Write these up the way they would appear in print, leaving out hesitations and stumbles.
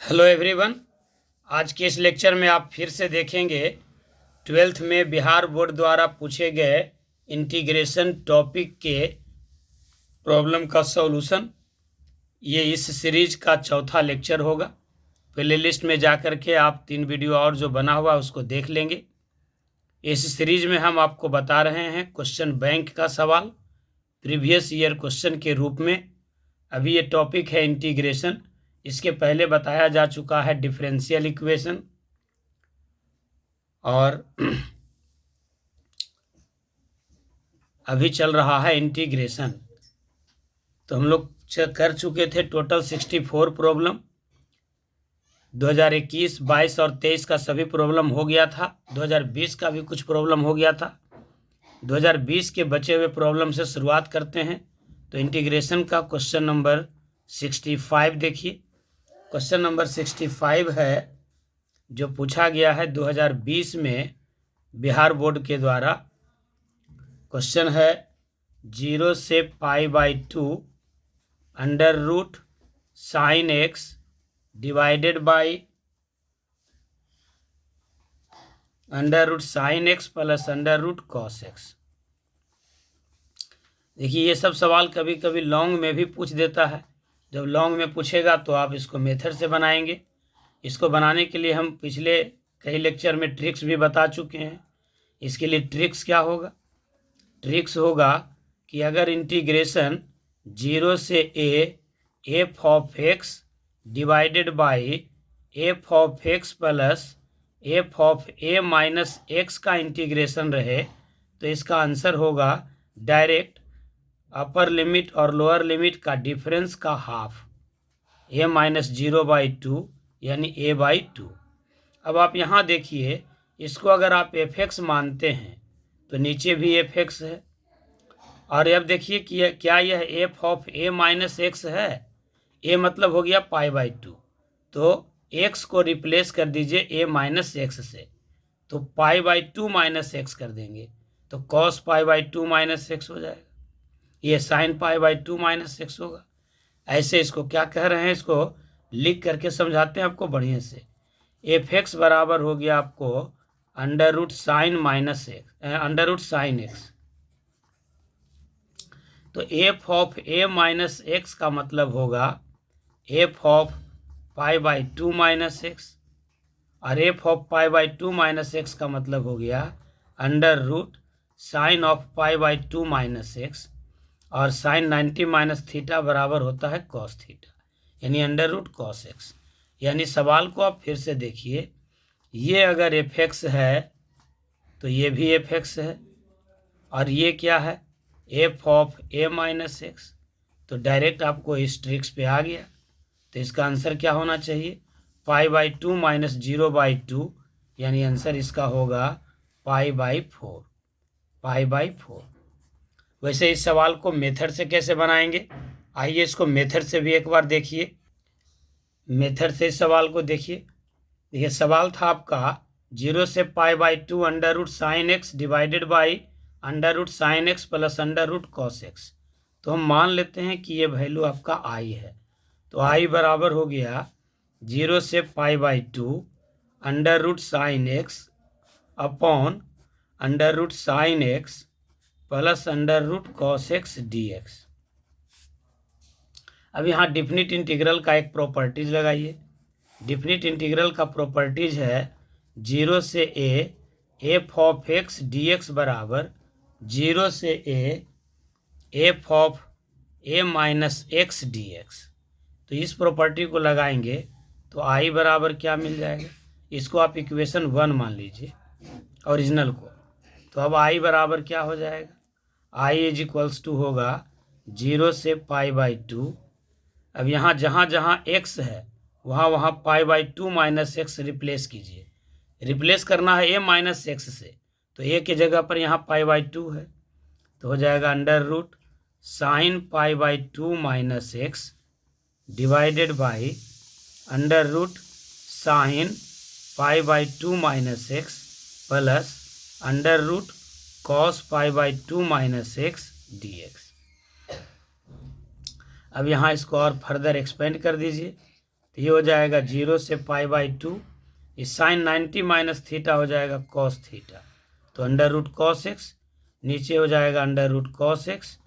Hello everyone. आज के इस लेक्चर में आप फिर से देखेंगे 12th में बिहार बोर्ड द्वारा पूछे गए इंटीग्रेशन टॉपिक के प्रॉब्लम का सॉल्यूशन। ये इस सीरीज का चौथा लेक्चर होगा। प्ले लिस्ट में जाकर के आप 3 वीडियो और जो बना हुआ है उसको देख लेंगे। इस सीरीज में हम आपको बता रहे हैं क्वेश्चन बैंक का सवाल प्रीवियस ईयर क्वेश्चन के रूप में। अभी ये टॉपिक है इंटीग्रेशन। इसके पहले बताया जा चुका है डिफरेंशियल इक्वेशन और अभी चल रहा है इंटीग्रेशन। तो हम लोग कर चुके थे टोटल 64 प्रॉब्लम। 2021, 22 और 23 का सभी प्रॉब्लम हो गया था। 2020 का भी कुछ प्रॉब्लम हो गया था। 2020 के बचे हुए प्रॉब्लम से शुरुआत करते हैं। तो इंटीग्रेशन का क्वेश्चन नंबर 65 देखिए। क्वेश्चन नंबर 65 है जो पूछा गया है 2020 में बिहार बोर्ड के द्वारा। क्वेश्चन है 0 से π/2 under root sine x divided by under root sine x plus under root cos x. देखिए ये सब सवाल कभी कभी लॉन्ग में भी पूछ देता है। जब लॉन्ग में पूछेगा तो आप इसको मेथड से बनाएंगे। इसको बनाने के लिए हम पिछले कई लेक्चर में ट्रिक्स भी बता चुके हैं। इसके लिए ट्रिक्स क्या होगा? ट्रिक्स होगा कि अगर इंटीग्रेशन 0 से F of x divided by F of x plus f of a minus x का इंटीग्रेशन रहे तो इसका आंसर होगा डायरेक्ट अपर लिमिट और लोअर लिमिट का डिफरेंस का हाफ a-0/2 यानी a/2। अब आप यहाँ देखिए, इसको अगर आप fx मानते हैं तो नीचे भी fx है। और अब देखिए कि क्या यह f of a minus x है। a मतलब हो गया π/2, तो x को रिप्लेस कर दीजिए a माइनस एक्स से, तो π/2 माइनस एक्स कर देंगे तो cos π/2 माइनस एक्स हो जाएगा। ये साइन π/2 माइनस एक्स होगा। ऐसे इसको क्या कह रहे हैं, इसको लिख करके समझाते हैं आपको बढ़िया से। एफ एक्स बराबर हो गया आपको under root sine minus x under root sine x. तो f of a minus x का मतलब होगा एफ ऑफ π/2 माइनस एक्स, और एफ ऑफ π/2 माइनस एक्स का मतलब हो गया under root sine of π/2 minus x, और साइन 90 माइनस थीटा बराबर होता है कॉस थीटा, यानी अंडर रूट कॉस एक्स। यानी सवाल को आप फिर से देखिए, ये अगर एफ एक्स है तो ये भी एफ एक्स है, और ये क्या है F of a minus x. तो डायरेक्ट आपको इस ट्रिक्स पे आ गया। तो इसका आंसर क्या होना चाहिए π/2 माइनस 0/2, यानी आंसर इसका होगा π/4 π/4। वैसे इस सवाल को मेथड से कैसे बनाएंगे, आइए इसको मेथड से भी एक बार देखिए। मेथड से इस सवाल को देखिए सवाल था आपका 0 से π/2 under root sine x divided by under root sine x plus under root cos x. तो हम मान लेते हैं कि ये वैल्यू आपका आई है। तो आई बराबर हो गया 0 से π/2 under root sine x upon under root sine x plus under root cos x d x. अब यहाँ डिफिनिट इंटीग्रल का एक प्रॉपर्टीज लगाइए। डिफिनिट इंटीग्रल का प्रॉपर्टीज है 0 से F of x d x बराबर 0 से F of a minus x d x. तो इस प्रॉपर्टी को लगाएंगे तो आई बराबर क्या मिल जाएगा, इसको आप इक्वेशन 1 मान लीजिए ओरिजिनल को। तो अब आई बराबर क्या हो जाएगा, आई इज इक्वल्स टू होगा 0 से π/2। अब यहाँ जहाँ जहाँ x है वहाँ वहाँ π/2 माइनस एक्स रिप्लेस कीजिए। रिप्लेस करना है a माइनस एक्स से, तो a की जगह पर यहाँ π/2 है, तो हो जाएगा under root sine π/2 minus x divided by under root sine π/2 minus x plus under root cos π/2 minus x d x. अब यहाँ इसको और फर्दर एक्सपेंड कर दीजिए। तो ये हो जाएगा 0 से π/2, इस साइन 90 माइनस थीटा हो जाएगा कॉस थीटा, तो अंडर रूट कॉस एक्स, नीचे हो जाएगा अंडर रूट कॉस एक्स,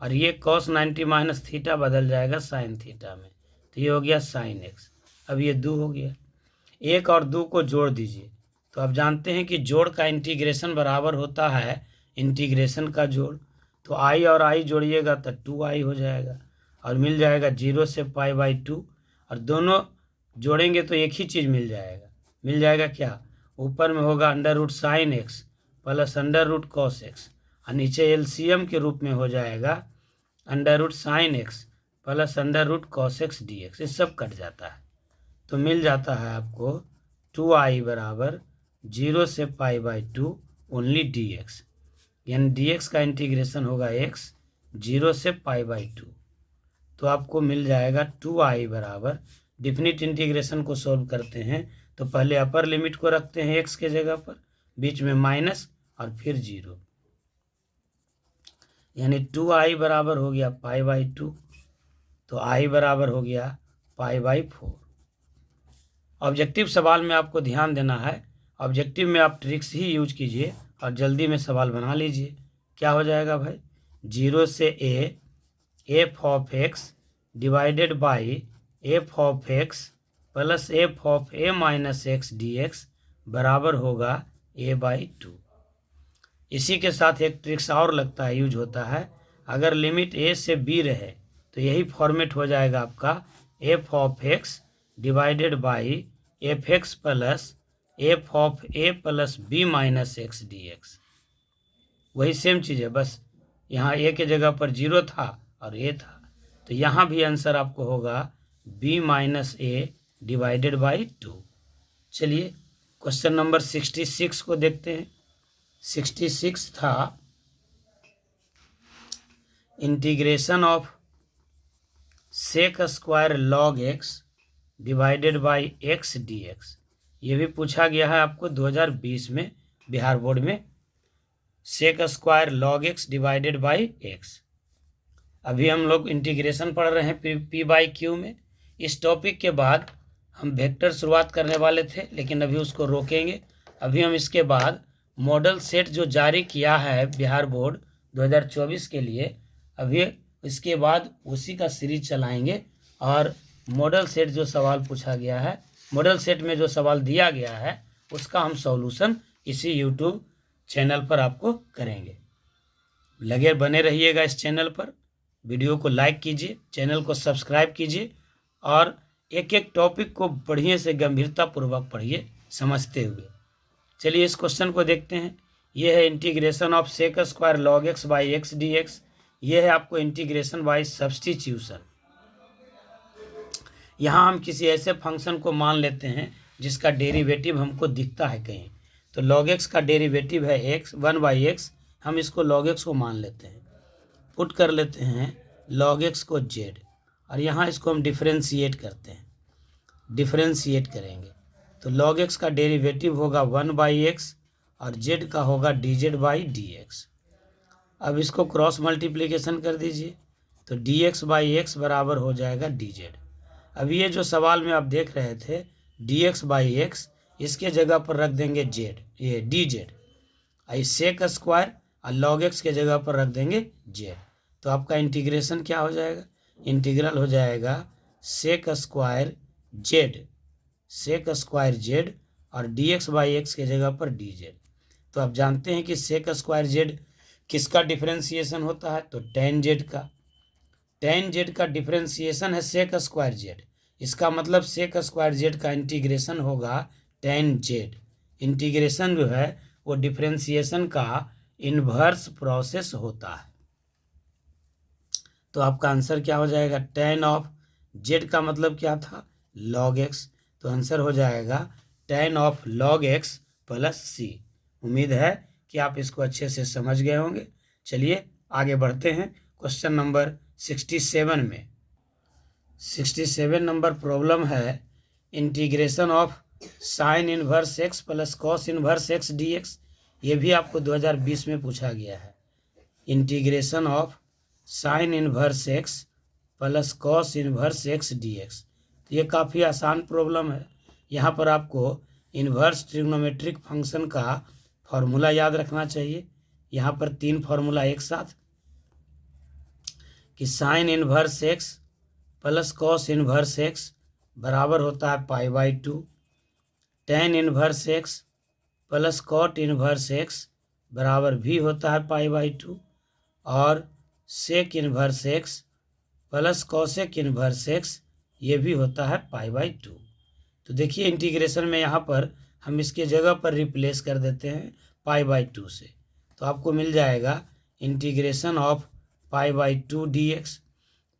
और ये कॉस 90 माइनस थीटा बदल जाएगा साइन थीटा में, तो ये हो गया साइन एक्स। अब ये 2 हो गया, 1 और 2 को जोड़ दीजिए। तो आप जानते हैं कि जोड़ का इंटीग्रेशन बराबर होता है इंटीग्रेशन का जोड़, तो आई और आई जोड़िएगा तो 2i हो जाएगा, और मिल जाएगा 0 से π/2, और दोनों जोड़ेंगे तो एक ही चीज़ मिल जाएगा क्या, ऊपर में होगा under root sine x plus under root cos x, और नीचे एलसीएम के रूप में हो जाएगा under root sine x plus under root cos x d x, ये सब कट जाता है, तो मिल जाता है आपको 2i बराबर 0 से π/2 ओनली डी एक्स, यानी डी एक्स का इंटीग्रेशन होगा x 0 से π/2, तो आपको मिल जाएगा 2i बराबर, डिफिनिट इंटीग्रेशन को सॉल्व करते हैं तो पहले अपर लिमिट को रखते हैं x के जगह पर, बीच में माइनस और फिर 0, यानी 2i बराबर हो गया π/2, तो i बराबर हो गया π/4। ऑब्जेक्टिव सवाल में आपको ध्यान देना है, ऑब्जेक्टिव में आप ट्रिक्स ही यूज कीजिए और जल्दी में सवाल बना लीजिए। क्या हो जाएगा भाई, 0 से F of x divided by F of x plus f of a minus x d x बराबर होगा a/2। इसी के साथ एक ट्रिक्स और लगता है, यूज होता है, अगर लिमिट a से b रहे तो यही फॉर्मेट हो जाएगा आपका f of x divided by f x plus f of a plus b minus x d x, वही सेम चीज़ है, बस यहाँ ए के जगह पर 0 था और ए था, तो यहाँ भी आंसर आपको होगा b minus A divided by 2। चलिए क्वेश्चन नंबर 66 को देखते हैं। 66 था integration of sec square log x divided by x d x, ये भी पूछा गया है आपको 2020 में बिहार बोर्ड में, sec square log x divided by x. अभी हम लोग इंटीग्रेशन पढ़ रहे हैं p/q में। इस टॉपिक के बाद हम वेक्टर शुरुआत करने वाले थे, लेकिन अभी उसको रोकेंगे। अभी हम इसके बाद मॉडल सेट जो जारी किया है बिहार बोर्ड 2024 के लिए, अभी इसके बाद उसी का सीरीज चलाएंगे, और मॉडल सेट जो सवाल पूछा गया है, मॉडल सेट में जो सवाल दिया गया है उसका हम सॉल्यूशन इसी यूट्यूब चैनल पर आपको करेंगे। लगे बने रहिएगा इस चैनल पर, वीडियो को लाइक कीजिए, चैनल को सब्सक्राइब कीजिए, और एक एक टॉपिक को बढ़िया से गंभीरतापूर्वक पढ़िए समझते हुए। चलिए इस क्वेश्चन को देखते हैं। ये है integration of sec square log x by x d x, ये है आपको इंटीग्रेशन बाई सब्स्टिट्यूशन। यहाँ हम किसी ऐसे फंक्शन को मान लेते हैं जिसका डेरिवेटिव हमको दिखता है कहीं, तो log x का डेरिवेटिव है x 1/x, हम इसको log x को मान लेते हैं, पुट कर लेते हैं log x को z, और यहाँ इसको हम डिफरेंशिएट करते हैं, डिफरेंशिएट करेंगे तो log x का डेरिवेटिव होगा 1/x और z का होगा dz/dx। अब इसको क्रॉस मल्टीप्लिकेशन कर दीजिए तो dx/x बराबर हो जाएगा dz। अब ये जो सवाल में आप देख रहे थे dx/x, इसके जगह पर रख देंगे z, ये dz, इस सेक स्क्वायर और log x के जगह पर रख देंगे z, तो आपका इंटीग्रेशन क्या हो जाएगा, इंटीग्रल हो जाएगा सेक स्क्वायर z और dx/x के जगह पर dz। तो आप जानते हैं कि सेक स्क्वायर z किसका डिफरेंशिएशन होता है, तो tan z का, tan z का डिफरेंशिएशन है सेक स्क्वायर z, इसका मतलब सेक स्क्वायर z का इंटीग्रेशन होगा tan z। इंटीग्रेशन जो है वो डिफरेंशिएशन का इन्वर्स प्रोसेस होता है, तो आपका आंसर क्या हो जाएगा, tan ऑफ z का मतलब क्या था, log x, तो आंसर हो जाएगा tan of log x plus c। उम्मीद है कि आप इसको अच्छे से समझ गए होंगे। चलिए आगे बढ़ते हैं क्वेश्चन नंबर 67 में। 67 नंबर प्रॉब्लम है integration of sine inverse x plus cos inverse x d x, ये भी आपको 2020 में पूछा गया है। Integration of sine inverse x plus cos inverse x d x, तो ये काफ़ी आसान प्रॉब्लम है। यहाँ पर आपको इन्वर्स ट्रिग्नोमेट्रिक फंक्शन का फॉर्मूला याद रखना चाहिए। यहाँ पर 3 फॉर्मूला एक साथ कि sine inverse x plus cos inverse x बराबर होता है π/2, tan inverse x plus cot inverse x बराबर भी होता है π/2, और sec inverse x plus cosec inverse x ये भी होता है π/2। तो देखिए इंटीग्रेशन में यहाँ पर हम इसके जगह पर रिप्लेस कर देते हैं π/2 से, तो आपको मिल जाएगा इंटीग्रेशन ऑफ π/2 dx।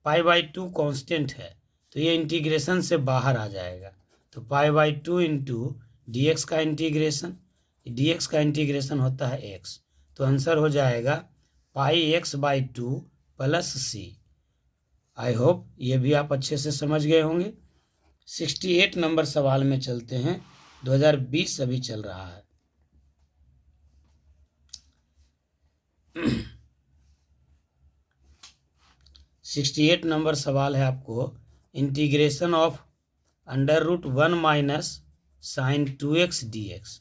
π/2 कांस्टेंट है तो ये इंटीग्रेशन से बाहर आ जाएगा, तो π/2 इंटू डी एक्स का इंटीग्रेशन होता है x, तो आंसर हो जाएगा πx/2 plus C. I hope ये भी आप अच्छे से समझ गए होंगे। 68 नंबर सवाल में चलते हैं। 2020 अभी चल रहा है। सिक्सटी 68 नंबर सवाल है आपको integration of √1 minus sine 2x dx।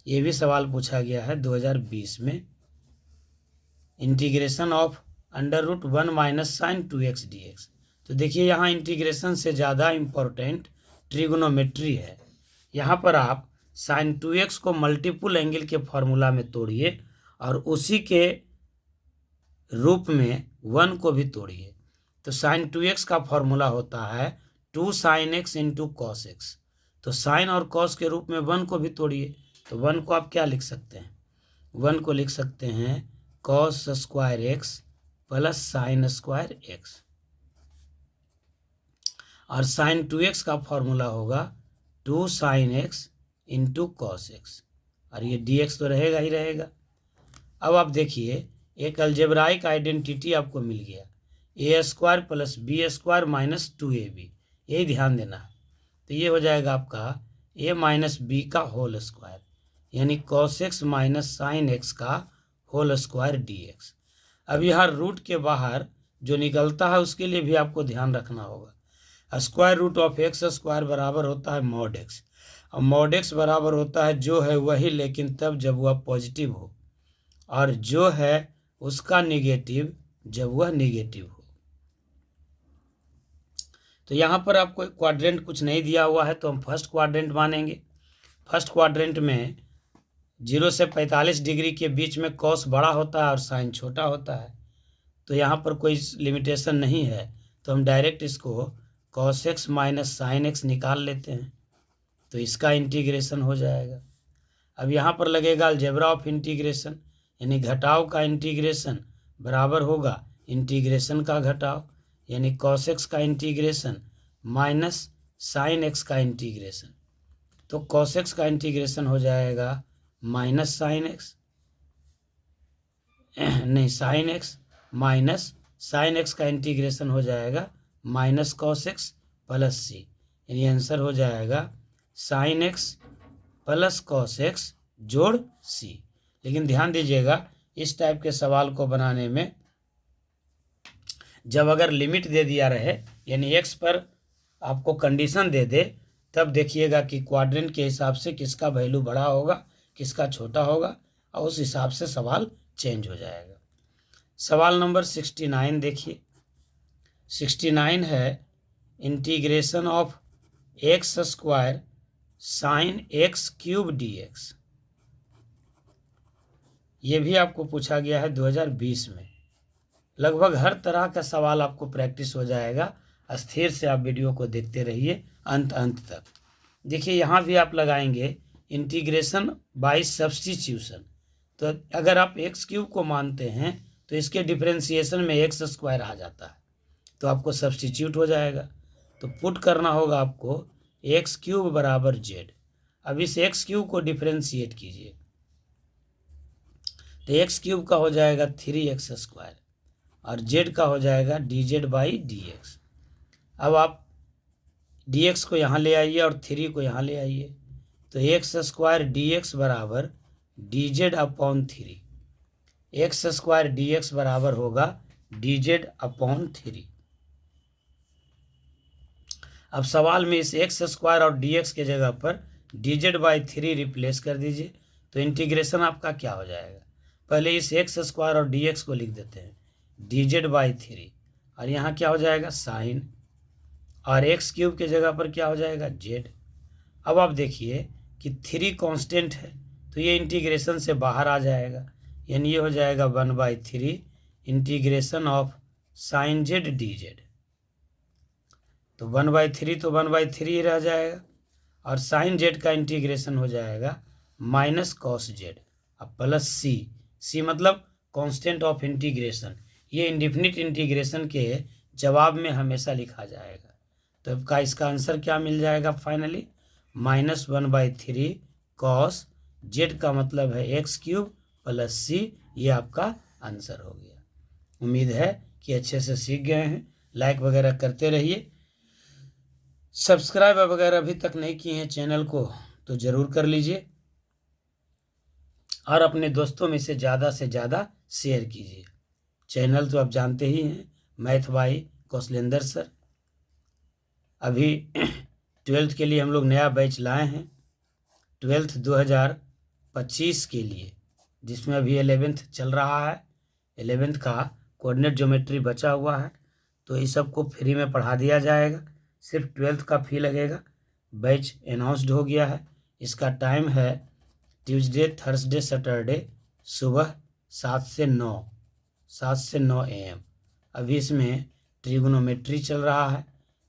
ये भी सवाल पूछा गया है 2020 में। Integration of √1 minus sine 2x dx। तो देखिए यहाँ इंटीग्रेशन से ज़्यादा इम्पोर्टेंट ट्रिग्नोमेट्री है। यहाँ पर आप साइन 2x को मल्टीपल एंगल के फॉर्मूला में तोड़िए और उसी के रूप में 1 को भी तोड़िए। तो साइन 2x का फॉर्मूला होता है 2 sin x into cos x. तो साइन और कॉस के रूप में 1 को भी तोड़िए, तो 1 को आप क्या लिख सकते हैं? 1 को लिख सकते हैं cos square x plus sine square x, और साइन 2x का फॉर्मूला होगा 2 sin x into cos x, और ये dx तो रहेगा ही रहेगा। अब आप देखिए एक अलजेब्राइक आइडेंटिटी आपको मिल गया, a² plus b² minus 2ab, यही ध्यान देना है। तो ये हो जाएगा आपका a माइनस बी का होल स्क्वायर, यानी cos x minus sine x का होल स्क्वायर dx। अब यहाँ रूट के बाहर जो निकलता है उसके लिए भी आपको ध्यान रखना होगा। स्क्वायर रूट ऑफ x² बराबर होता है मॉड x, और मॉड x बराबर होता है जो है वही, लेकिन तब जब वह पॉजिटिव हो, और जो है उसका निगेटिव जब वह निगेटिव हो। तो यहाँ पर आपको क्वाड्रेंट कुछ नहीं दिया हुआ है, तो हम फर्स्ट क्वाड्रेंट मानेंगे। फर्स्ट क्वाड्रेंट में 0 से 45 डिग्री के बीच में कॉस बड़ा होता है और साइन छोटा होता है, तो यहाँ पर कोई लिमिटेशन नहीं है, तो हम डायरेक्ट इसको cos x minus sine x निकाल लेते हैं, तो इसका इंटीग्रेशन हो जाएगा। अब यहाँ पर लगेगा अलजेब्रा ऑफ इंटीग्रेशन, यानी घटाव का इंटीग्रेशन बराबर होगा इंटीग्रेशन का घटाव, यानी कॉस एक्स का इंटीग्रेशन माइनस साइन एक्स का इंटीग्रेशन। तो कॉस एक्स का इंटीग्रेशन हो जाएगा माइनस साइन एक्स, नहीं sine x minus sine x का इंटीग्रेशन हो जाएगा minus cos x plus c, यानी आंसर हो जाएगा sign x plus cos x जोड़ सी। लेकिन ध्यान दीजिएगा इस टाइप के सवाल को बनाने में जब अगर लिमिट दे दिया रहे, यानी एक्स पर आपको कंडीशन दे दे, तब देखिएगा कि क्वाड्रेंट के हिसाब से किसका वैल्यू बड़ा होगा किसका छोटा होगा, और उस हिसाब से सवाल चेंज हो जाएगा। सवाल नंबर 69 देखिए। 69 है integration of x² sign x³ dx। ये भी आपको पूछा गया है 2020 में। लगभग हर तरह का सवाल आपको प्रैक्टिस हो जाएगा। स्थिर से आप वीडियो को देखते रहिए अंत तक। देखिए यहाँ भी आप लगाएंगे इंटीग्रेशन बाय सब्स्टिट्यूशन। तो अगर आप x³ को मानते हैं तो इसके डिफरेंशिएशन में x² आ जाता है, तो आपको सब्स्टिट्यूट हो जाएगा। तो पुट करना होगा आपको x³ बराबर z। अब इस x³ को डिफरेंशिएट कीजिए, तो x³ का हो जाएगा 3x² और z का हो जाएगा dz/dx। अब आप dx को यहाँ ले आइए और 3 को यहाँ ले आइए, तो x² dx बराबर dz/3। x² dx बराबर होगा dz/3। अब सवाल में इस एक्स स्क्वायर और डी एक्स के जगह पर dz/3 रिप्लेस कर दीजिए, तो इंटीग्रेशन आपका क्या हो जाएगा। पहले इस एक्स स्क्वायर और डी एक्स को लिख देते हैं dz/3, और यहाँ क्या हो जाएगा साइन, और एक्स क्यूब के जगह पर क्या हो जाएगा जेड। अब आप देखिए कि 3 कांस्टेंट है, तो ये इंटीग्रेशन से बाहर आ जाएगा, यानी ये हो जाएगा 1/3 integration of sine Z D Z. तो 1/3 तो 1/3 ही रह जाएगा, और साइन जेड का इंटीग्रेशन हो जाएगा माइनस कॉस जेड, अब प्लस सी मतलब कांस्टेंट ऑफ इंटीग्रेशन। ये इंडिफिनिट इंटीग्रेशन के जवाब में हमेशा लिखा जाएगा। तो आपका इसका आंसर क्या मिल जाएगा फाइनली, -1/3 कॉस जेड का मतलब है एक्स क्यूब प्लस सी। ये आपका आंसर हो गया। उम्मीद है कि अच्छे से सीख गए हैं। लाइक वगैरह करते रहिए, सब्सक्राइब वगैरह अभी तक नहीं किए हैं चैनल को तो ज़रूर कर लीजिए, और अपने दोस्तों में से ज़्यादा शेयर कीजिए। चैनल तो आप जानते ही हैं, मैथ बाई कौशलेंद्र सर। अभी 12th के लिए हम लोग नया बैच लाए हैं, 12th 2025 के लिए, जिसमें अभी 11th चल रहा है। 11th का कोऑर्डिनेट ज्योमेट्री बचा हुआ है, तो इस सब को फ्री में पढ़ा दिया जाएगा। सिर्फ 12th का फी लगेगा। बैच अनाउंस्ड हो गया है। इसका टाइम है ट्यूसडे, थर्सडे, सैटरडे सुबह 7 से 9 AM। अभी इसमें ट्रिग्नोमेट्री चल रहा है,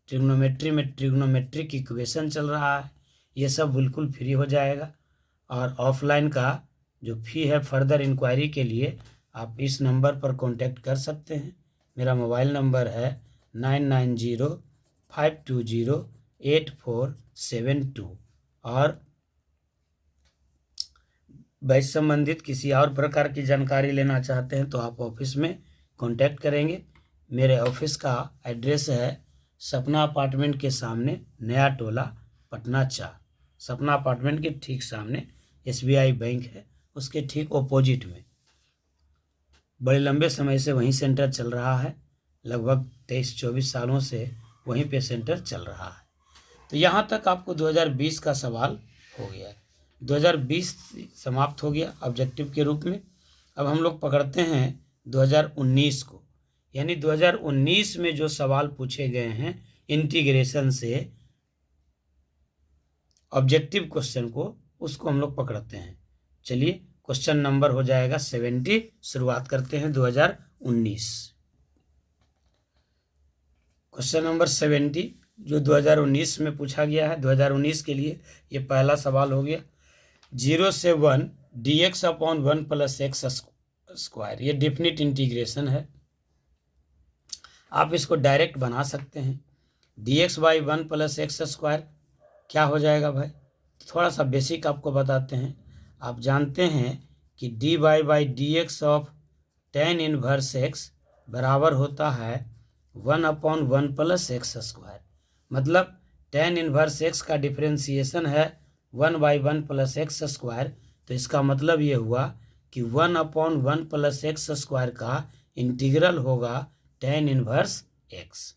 ट्रिग्नोमेट्री में ट्रिग्नोमेट्रिक इक्वेशन चल रहा है। ये सब बिल्कुल फ्री हो जाएगा। और ऑफलाइन का जो फ़ी है, फर्दर इंक्वायरी के लिए आप इस नंबर पर कांटेक्ट कर सकते हैं। मेरा मोबाइल नंबर है 9905208472। और बैच संबंधित किसी और प्रकार की जानकारी लेना चाहते हैं तो आप ऑफिस में कांटेक्ट करेंगे। मेरे ऑफिस का एड्रेस है सपना अपार्टमेंट के सामने, नया टोला, पटना 4। सपना अपार्टमेंट के ठीक सामने SBI बैंक है, उसके ठीक ऑपोजिट में। बड़े लंबे समय से वहीं सेंटर चल रहा है, लगभग 23-24 सालों से वहीं पे सेंटर चल रहा है। तो यहाँ तक आपको 2020 का सवाल हो गया। 2020 समाप्त हो गया ऑब्जेक्टिव के रूप में। अब हम लोग पकड़ते हैं 2019 को, यानी 2019 में जो सवाल पूछे गए हैं इंटीग्रेशन से ऑब्जेक्टिव क्वेश्चन को, उसको हम लोग पकड़ते हैं। चलिए, क्वेश्चन नंबर हो जाएगा 70। शुरुआत करते हैं 2019। क्वेश्चन नंबर 70 जो 2019 में पूछा गया है, 2019 के लिए ये पहला सवाल हो गया। 0 से 1 dx/1 + x स्क्वायर, ये डेफिनिट इंटीग्रेशन है। आप इसको डायरेक्ट बना सकते हैं। dx/1 + x स्क्वायर क्या हो जाएगा भाई, थोड़ा सा बेसिक आपको बताते हैं। आप जानते हैं कि dy/dx of tan inverse x बराबर होता है 1/1 + x स्क्वायर। मतलब tan इनवर्स x का डिफरेंशिएशन है 1/1 + x स्क्वायर। तो इसका मतलब ये हुआ कि 1/1 + x स्क्वायर का इंटीग्रल होगा tan इनवर्स x।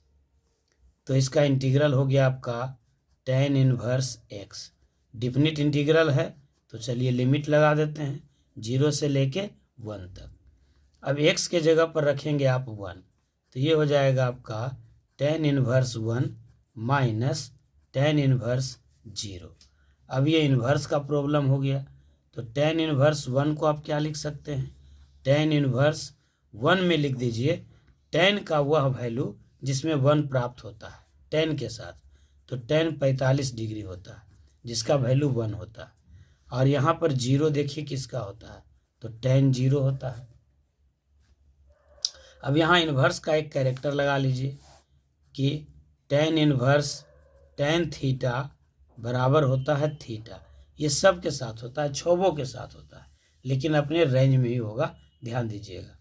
तो इसका इंटीग्रल हो गया आपका tan inverse x। Definite integral है, तो चलिए लिमिट लगा देते हैं 0 से लेके 1 तक। अब x के जगह पर रखेंगे आप 1, तो ये हो जाएगा आपका tan inverse 1 minus tan inverse 0। अब ये इन्वर्स का प्रॉब्लम हो गया, तो tan इनवर्स 1 को आप क्या लिख सकते हैं, tan इनवर्स 1 में लिख दीजिए tan का वह वैल्यू जिसमें 1 प्राप्त होता है tan के साथ। तो tan 45 डिग्री होता है, जिसका वैल्यू 1 होता है। और यहाँ पर 0 देखिए किसका होता है, तो tan 0 होता है। अब यहाँ इन्वर्स का एक कैरेक्टर लगा लीजिए कि tan इन्वर्स tan थीटा बराबर होता है थीटा। ये सब के साथ होता है, छोबों के साथ होता है, लेकिन अपने रेंज में ही होगा, ध्यान दीजिएगा।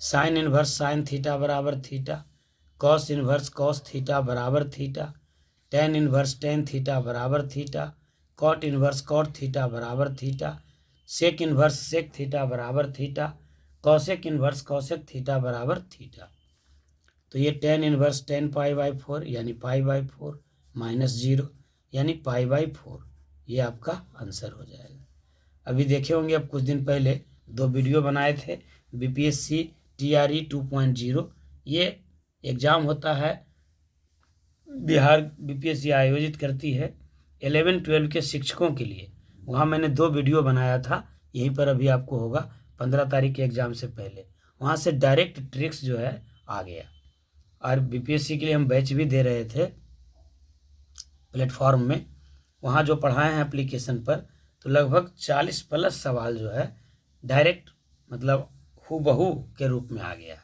साइन इन्वर्स साइन थीटा बराबर theta, cos inverse cos theta बराबर theta, tan inverse tan theta बराबर theta, cot inverse cot theta बराबर theta, sec inverse sec theta बराबर theta, cosec inverse cosec theta बराबर थीटा। तो ये tan इन्वर्स tan π/4 यानी π/4, -0 यानी π/4। ये आपका आंसर हो जाएगा। अभी देखे होंगे अब कुछ दिन पहले 2 वीडियो बनाए थे BPSC TRE 2.0। ये एग्ज़ाम होता है, बिहार BPSC आयोजित करती है 11-12 के शिक्षकों के लिए। वहाँ मैंने 2 वीडियो बनाया था, यहीं पर अभी आपको होगा 15 तारीख के एग्ज़ाम से पहले। वहाँ से डायरेक्ट ट्रिक्स जो है आ गया। और BPSC के लिए हम बैच भी दे रहे थे प्लेटफॉर्म में, वहाँ जो पढ़ाए हैं एप्लीकेशन पर, तो लगभग 40+ सवाल जो है डायरेक्ट मतलब हूबहू के रूप में आ गया है।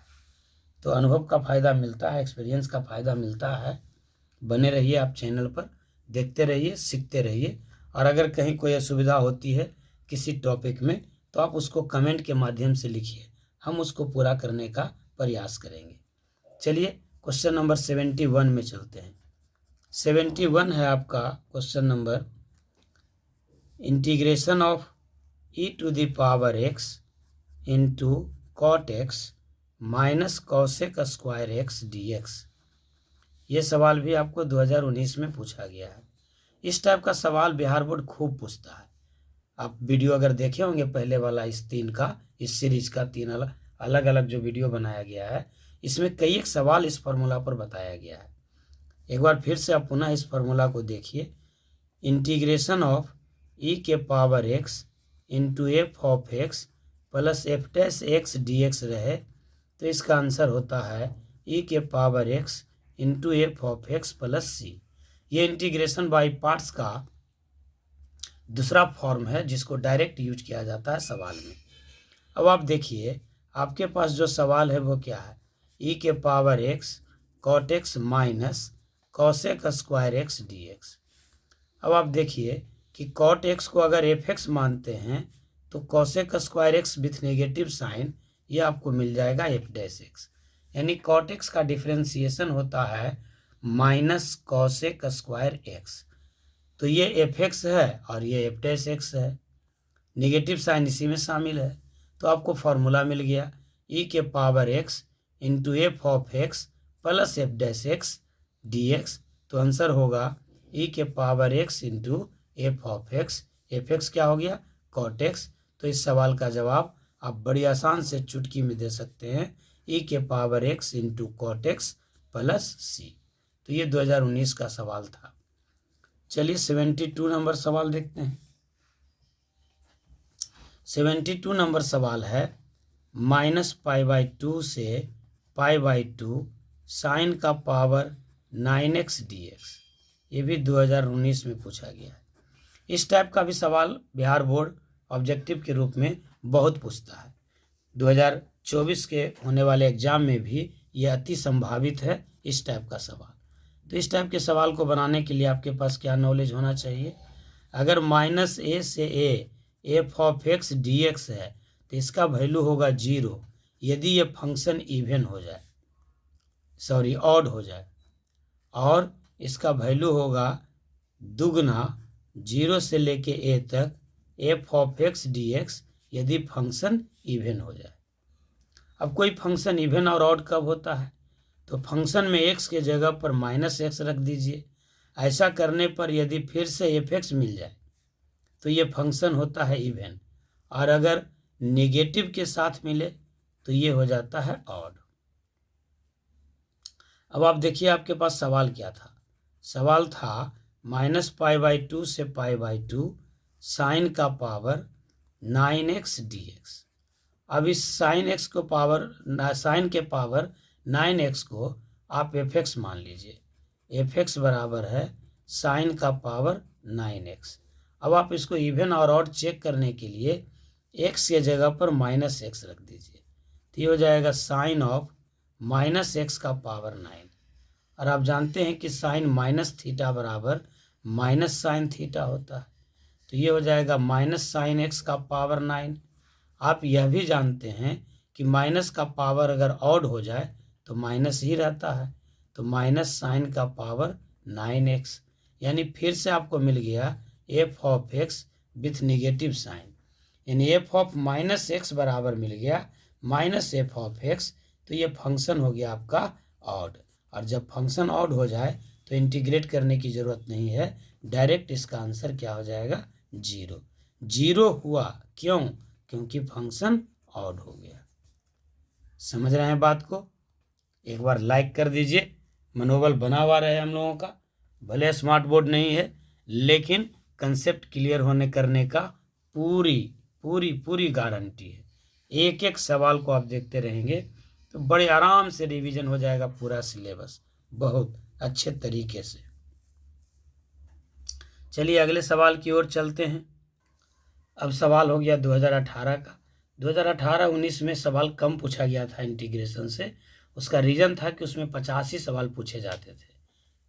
तो अनुभव का फ़ायदा मिलता है, एक्सपीरियंस का फ़ायदा मिलता है। बने रहिए आप चैनल पर, देखते रहिए, सीखते रहिए। और अगर कहीं कोई असुविधा होती है किसी टॉपिक में तो आप उसको कमेंट के माध्यम से लिखिए, हम उसको पूरा करने का प्रयास करेंगे। चलिए क्वेश्चन नंबर 71 में चलते हैं। 71 है आपका question number, integration of e⁻x into cot x minus cosec square x dx। ये सवाल भी आपको 2019 में पूछा गया है। इस टाइप का सवाल बिहार बोर्ड खूब पूछता है। आप वीडियो अगर देखे होंगे पहले वाला इस सीरीज का 3 अलग अलग जो वीडियो बनाया गया है, इसमें कई एक सवाल इस फार्मूला पर बताया गया है। एक बार फिर से आप पुनः इस फार्मूला को देखिए। Integration of e⁻x into f(x) plus f'(x) dx रहे तो इसका आंसर होता है e⁻x into f(x) plus c। ये इंटीग्रेशन बाई पार्ट्स का दूसरा फॉर्म है जिसको डायरेक्ट यूज किया जाता है सवाल में। अब आप देखिए आपके पास जो सवाल है वो क्या है, e⁻x cot x minus cosec square x dx। अब आप देखिए कि cot x को अगर f(x) मानते हैं तो cosec square x with negative sine ये आपको मिल जाएगा f'(x), यानी cot x का डिफ्रेंसिएशन होता है माइनस cosec स्क्वायर x। तो ये f(x) है और ये f'(x) है, नेगेटिव साइन इसी में शामिल है। तो आपको फॉर्मूला मिल गया e⁻x into f(x) plus f'(x) dx। तो आंसर होगा e⁻x इंटू f(x), f(x) क्या हो गया, cot x। तो इस सवाल का जवाब आप बड़ी आसान से चुटकी में दे सकते हैं, e⁻x into cot x plus c। तो ये 2019 का सवाल था। चलिए 72 नंबर सवाल देखते हैं। 72 नंबर सवाल है -π/2 से π/2 साइन का पावर 9x dx। ये भी 2019 में पूछा गया है। इस टाइप का भी सवाल बिहार बोर्ड ऑब्जेक्टिव के रूप में बहुत पूछता है। 2024 के होने वाले एग्जाम में भी ये अति संभावित है इस टाइप का सवाल। तो इस टाइप के सवाल को बनाने के लिए आपके पास क्या नॉलेज होना चाहिए, अगर -a से a f(x) dx है तो इसका वैल्यू होगा 0 यदि ये फंक्शन इवन हो जाए, सॉरी ऑड हो जाए, और इसका वैल्यू होगा दुगना 0 से लेके a तक f(x) dx यदि फंक्शन इवन हो जाए। अब कोई फंक्शन इवन और ऑड कब होता है, तो फंक्शन में x के जगह पर -x रख दीजिए। ऐसा करने पर यदि फिर से f(x) मिल जाए तो ये फंक्शन होता है इवन, और अगर नेगेटिव के साथ मिले तो ये हो जाता है ऑड। अब आप देखिए आपके पास सवाल क्या था, सवाल था -π/2 से π/2 साइन का पावर 9x dx। अब इस साइन के पावर 9x को आप f(x) मान लीजिए। f(x) बराबर है साइन का पावर 9x। अब आप इसको इवन और ऑड चेक करने के लिए x के जगह पर -x रख दीजिए, तो ये हो जाएगा साइन ऑफ -x का पावर 9। और आप जानते हैं कि साइन माइनस थीटा बराबर माइनस साइन थीटा होता है, तो ये हो जाएगा माइनस साइन x का पावर 9। आप यह भी जानते हैं कि माइनस का पावर अगर ऑड हो जाए तो माइनस ही रहता है, तो माइनस साइन का पावर 9x, यानी फिर से आपको मिल गया f(x) विथ नेगेटिव साइन, यानी f(-x) बराबर मिल गया -f(x), तो ये फंक्शन हो गया आपका ऑड। और जब फंक्शन ऑड हो जाए तो इंटीग्रेट करने की ज़रूरत नहीं है, डायरेक्ट इसका आंसर क्या हो जाएगा, 0। 0 हुआ क्यों, क्योंकि फंक्शन ऑड हो गया। समझ रहे हैं बात को? एक बार लाइक कर दीजिए, मनोबल बना हुआ रहे हम लोगों का। भले स्मार्ट बोर्ड नहीं है, लेकिन कंसेप्ट क्लियर होने करने का पूरी पूरी पूरी गारंटी है। एक एक सवाल को आप देखते रहेंगे तो बड़े आराम से रिवीजन हो जाएगा पूरा सिलेबस, बहुत अच्छे तरीके से। चलिए अगले सवाल की ओर चलते हैं। अब सवाल हो गया 2018 का। 2018-19 में सवाल कम पूछा गया था इंटीग्रेशन से। उसका रीज़न था कि उसमें 50 ही सवाल पूछे जाते थे,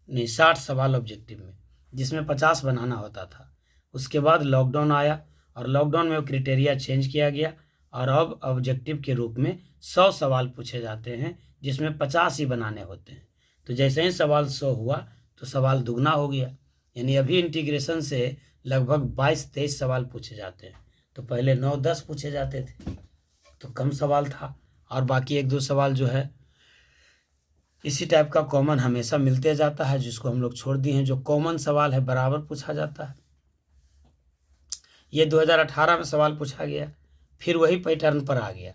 नहीं 60 सवाल ऑब्जेक्टिव में, जिसमें 50 बनाना होता था। उसके बाद लॉकडाउन आया और लॉकडाउन में वो क्राइटेरिया चेंज किया गया और अब ऑब्जेक्टिव के रूप में 100 सवाल पूछे जाते हैं, जिसमें 50 ही बनाने होते हैं। तो जैसे ही सवाल 100 हुआ तो सवाल दुगना हो गया, यानी अभी इंटीग्रेशन से लगभग 22-23 सवाल पूछे जाते हैं। तो पहले 9-10 पूछे जाते थे, तो कम सवाल था। और बाकी 1-2 सवाल जो है इसी टाइप का कॉमन हमेशा मिलते जाता है, जिसको हम लोग छोड़ दिए हैं। जो कॉमन सवाल है बराबर पूछा जाता है। ये 2018 में सवाल पूछा गया, फिर वही पैटर्न पर आ गया।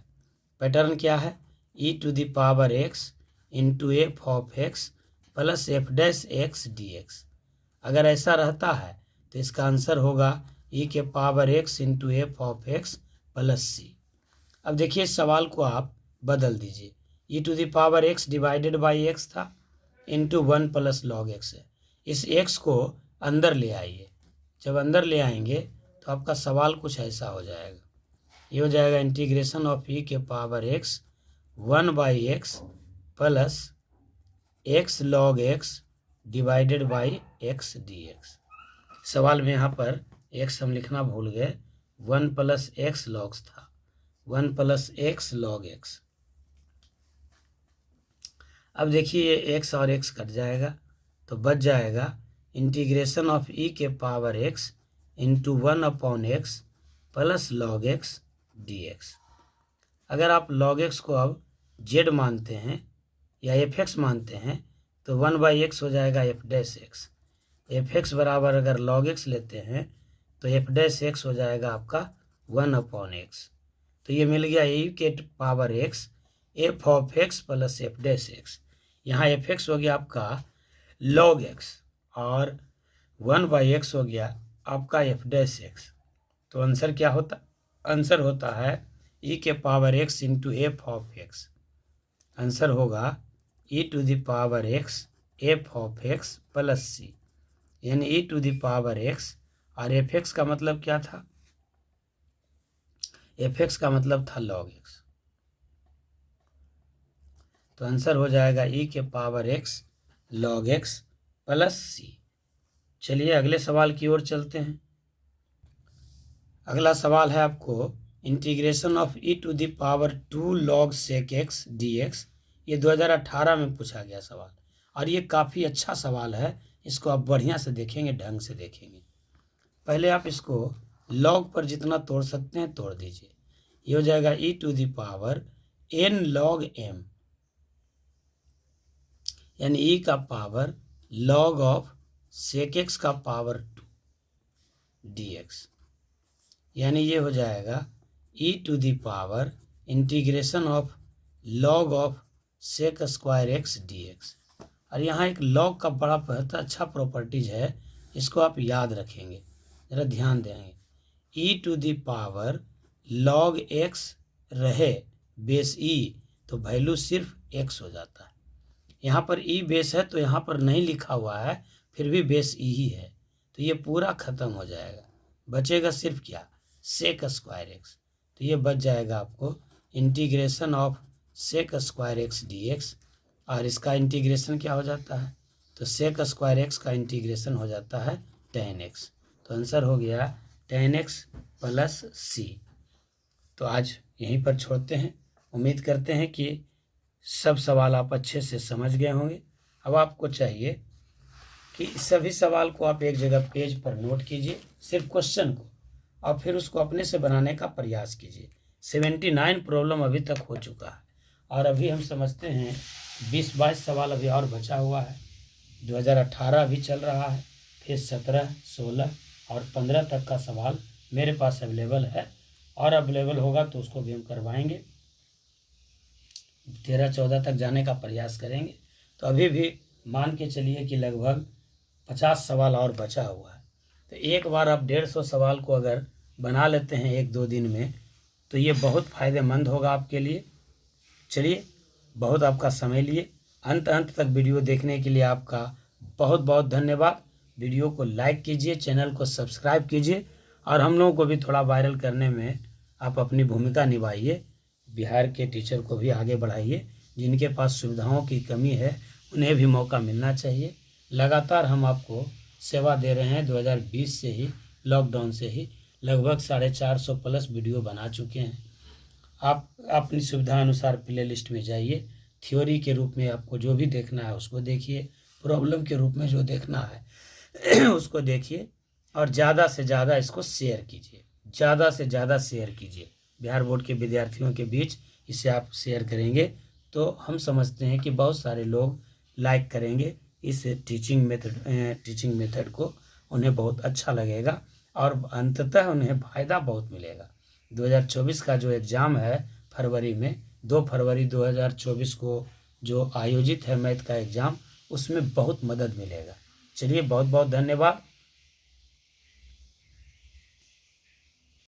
पैटर्न क्या है, e⁻x into f of x plus f dash x d x. अगर ऐसा रहता है तो इसका आंसर होगा e⁻x into f of x plus c. अब देखिए इस सवाल को आप बदल दीजिए, e⁻x डिवाइडेड बाई एक्स था, इंटू 1 प्लस लॉग एक्स है। इस x को अंदर ले आइए, जब अंदर ले आएंगे तो आपका सवाल कुछ ऐसा हो जाएगा। ये हो जाएगा integration of e⁻x 1/x plus x log x divided by x dx। सवाल में यहाँ पर x हम लिखना भूल गए, 1 प्लस x लॉग्स था, 1 प्लस x log x। अब देखिए ये x और x कट जाएगा तो बच जाएगा integration of e⁻x into 1/x plus log x dx। अगर आप log x को अब z मानते हैं या fx मानते हैं तो 1/x हो जाएगा f डैश x। fx बराबर अगर log x लेते हैं तो f डैश x हो जाएगा आपका 1/x। तो ये मिल गया e⁻x f of x plus f dash x। यहाँ fx हो गया आपका log x और 1/x हो गया आपका f डैश x। तो आंसर क्या होता, आंसर होता है e⁻x into f of x। आंसर होगा e⁻x f of x plus c, यानी e⁻x और fx का मतलब क्या था, fx का मतलब था log x। तो आंसर हो जाएगा e⁻x log x प्लस सी। चलिए अगले सवाल की ओर चलते हैं। अगला सवाल है आपको integration of e⁻2 log sec x dx। ये 2018 में पूछा गया सवाल और ये काफ़ी अच्छा सवाल है। इसको आप बढ़िया से देखेंगे, ढंग से देखेंगे। पहले आप इसको log पर जितना तोड़ सकते हैं तोड़ दीजिए। ये हो जाएगा e⁻n log m, यानी e का power log of sec x का पावर 2 dx, यानी ये हो जाएगा e⁻ integration of log of sec square x dx। और यहाँ एक log का बड़ा बहुत अच्छा प्रॉपर्टीज है, इसको आप याद रखेंगे, ज़रा ध्यान देंगे। e⁻ log x रहे बेस e तो वैल्यू सिर्फ x हो जाता है। यहाँ पर e बेस है तो यहाँ पर नहीं लिखा हुआ है, फिर भी बेस e ही है, तो ये पूरा ख़त्म हो जाएगा। बचेगा सिर्फ क्या, सेक स्क्वायर एक्स। तो ये बच जाएगा आपको integration of sec square x dx। और इसका इंटीग्रेशन क्या हो जाता है, तो सेक स्क्वायर एक्स का इंटीग्रेशन हो जाता है tan x। तो आंसर हो गया tan x प्लस सी। तो आज यहीं पर छोड़ते हैं। उम्मीद करते हैं कि सब सवाल आप अच्छे से समझ गए होंगे। अब आपको चाहिए कि सभी सवाल को आप एक जगह पेज पर नोट कीजिए, सिर्फ क्वेश्चन को, और फिर उसको अपने से बनाने का प्रयास कीजिए। 79 प्रॉब्लम अभी तक हो चुका है और अभी हम समझते हैं 20-22 सवाल अभी और बचा हुआ है। 2018 अभी चल रहा है, फिर 17, 16 और 15 तक का सवाल मेरे पास अवेलेबल है, और अवेलेबल होगा तो उसको भी हम करवाएंगे। 13, 14 तक जाने का प्रयास करेंगे। तो अभी भी मान के चलिए कि लगभग 50 सवाल और बचा हुआ है। तो एक बार आप 150 सवाल को अगर बना लेते हैं 1-2 दिन में, तो ये बहुत फ़ायदेमंद होगा आपके लिए। चलिए, बहुत आपका समय लिए, अंत तक वीडियो देखने के लिए आपका बहुत बहुत धन्यवाद। वीडियो को लाइक कीजिए, चैनल को सब्सक्राइब कीजिए, और हम लोगों को भी थोड़ा वायरल करने में आप अपनी भूमिका निभाइए। बिहार के टीचर को भी आगे बढ़ाइए। जिनके पास सुविधाओं की कमी है उन्हें भी मौका मिलना चाहिए। लगातार हम आपको सेवा दे रहे हैं। 2020 से ही, लॉकडाउन से ही लगभग 450 प्लस वीडियो बना चुके हैं। आप अपनी सुविधा अनुसार प्ले लिस्ट में जाइए। थ्योरी के रूप में आपको जो भी देखना है उसको देखिए, प्रॉब्लम के रूप में जो देखना है उसको देखिए, और ज़्यादा से ज़्यादा इसको शेयर कीजिए, ज़्यादा से ज़्यादा शेयर कीजिए। बिहार बोर्ड के विद्यार्थियों के बीच इसे आप शेयर करेंगे तो हम समझते हैं कि बहुत सारे लोग लाइक करेंगे इस टीचिंग मेथड को, उन्हें बहुत अच्छा लगेगा और अंततः उन्हें फ़ायदा बहुत मिलेगा। 2024 का जो एग्ज़ाम है फरवरी में, 2 फरवरी 2024 को जो आयोजित है मैथ का एग्ज़ाम, उसमें बहुत मदद मिलेगा। चलिए, बहुत बहुत धन्यवाद।